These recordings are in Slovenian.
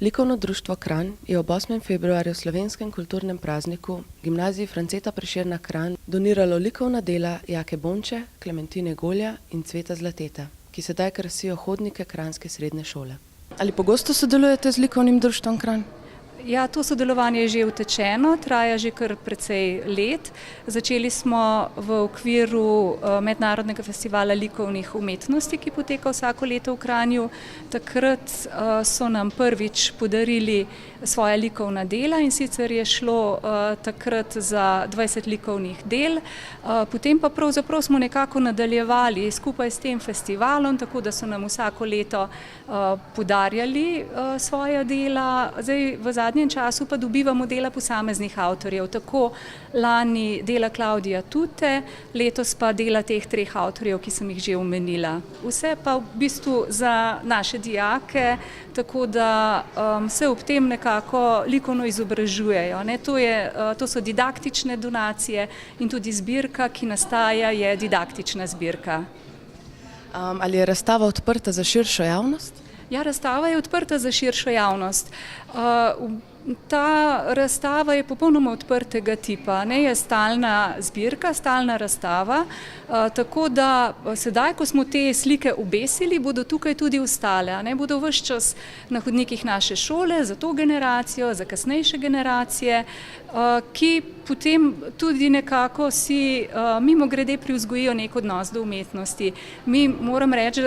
Likovno društvo Kranj je ob 8. februarju slovenskem kulturnem prazniku gimnaziji Franceta Prešerna Kranj doniralo likovna dela Jake Bonče, Klementine Golja in Cveta Zlateta, ki sedaj krasijo hodnike kranjske srednje šole. Ali pogosto sodelujete z likovnim društvom Kranj? Ja, to sodelovanje je že utečeno, traja že kar precej let. Začeli smo v okviru Mednarodnega festivala likovnih umetnosti, ki poteka vsako leto v Kranju. Takrat so nam prvič podarili svoja likovna dela, in sicer je šlo takrat za 20 likovnih del. Potem pa pravzaprav smo nekako nadaljevali skupaj s tem festivalom, tako da so nam vsako leto podarjali svoja dela. Zdaj v zadnjem času pa dobivamo dela posameznih avtorjev, tako lani dela Klavdija Tute, letos pa dela teh 3 avtorjev, ki sem jih že omenila. Vse pa v bistvu za naše dijake, tako da se ob tem nekako likovno izobražujejo. To so didaktične donacije in tudi zbirka, ki nastaja, je didaktična zbirka. Ali je razstava odprta za širšo javnost? Ja, razstava je odprta za širšo javnost. Ta razstava je popolnoma odprtega tipa, je stalna zbirka, stalna razstava, tako da sedaj, ko smo te slike obesili, bodo tukaj tudi ostale, bodo ves čas na hodnikih naše šole, za to generacijo, za kasnejše generacije, ki potem tudi nekako si mimogrede privzgojijo nek odnos do umetnosti. Mi moram reči,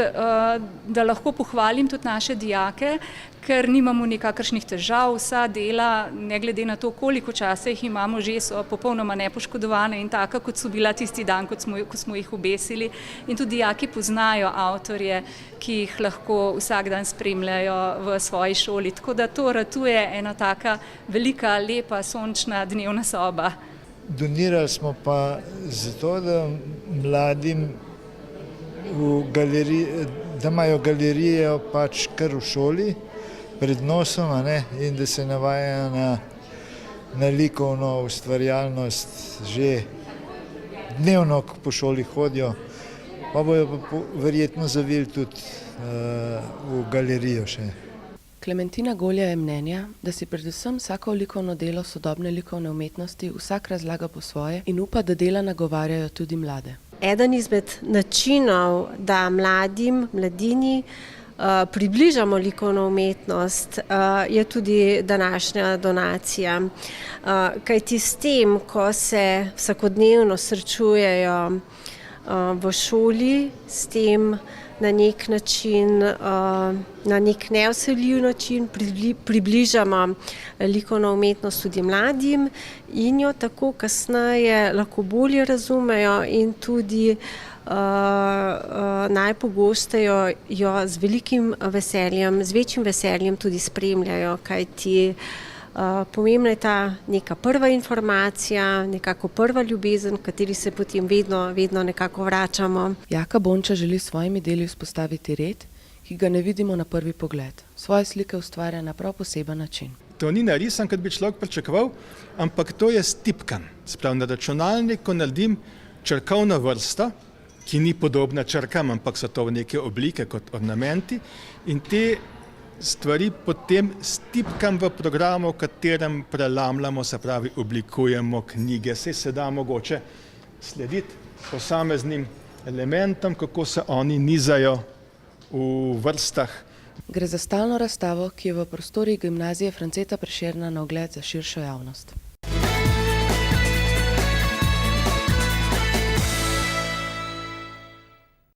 da lahko pohvalim tudi naše dijake, ker nimamo nikakršnih težav, vsa dela, ne glede na to, koliko časa jih imamo, že so popolnoma nepoškodovane in taka, kot so bila tisti dan, ko smo jih obesili. In tudi dijaki poznajo avtorje, ki jih lahko vsak dan spremljajo v svoji šoli. Tako da to ratuje ena taka velika, lepa, sončna dnevna soba. Donirali smo pa zato, da mladim da imajo galerijo pač kar v šoli, pred nosom, in da se navajajo na likovno ustvarjalnost že dnevno, ko po šoli hodijo, pa bojo pa verjetno zavili tudi v galerijo še. Klementina Golja je mnenja, da si predvsem vsako likovno delo sodobne likovne umetnosti vsak razlaga po svoje in upa, da dela nagovarjajo tudi mlade. Eden izmed načinov, da mladini približamo likovno umetnost, je tudi današnja donacija. Kajti s tem, ko se vsakodnevno srečujejo v šoli, s tem na nek način, na nek nevsiljiv način približamo likovno umetnost tudi mladim in jo tako kasneje lahko bolje razumejo in tudi najpogosteje jo z velikim veseljem, z večjim veseljem tudi spremljajo, kajti pomembna je ta neka prva informacija, nekako prva ljubezen, v kateri se potem vedno nekako vračamo. Jaka Bonča želi s svojimi deli vzpostaviti red, ki ga ne vidimo na prvi pogled. Svoje slike ustvarja na prav poseben način. To ni narisan, kot bi človek pričakoval, ampak to je stipkan. Sprav na računalniku naredim črkovno vrsto, ki ni podobna črkam, ampak so to neke oblike kot ornamenti, in te stvari potem stipkam v programu, v katerem prelamljamo, se pravi oblikujemo knjige. Se da mogoče slediti posameznim elementom, kako se oni nizajo v vrstah. Gre za stalno razstavo, ki je v prostorih gimnazije Franceta Prešerna na ogled za širšo javnost.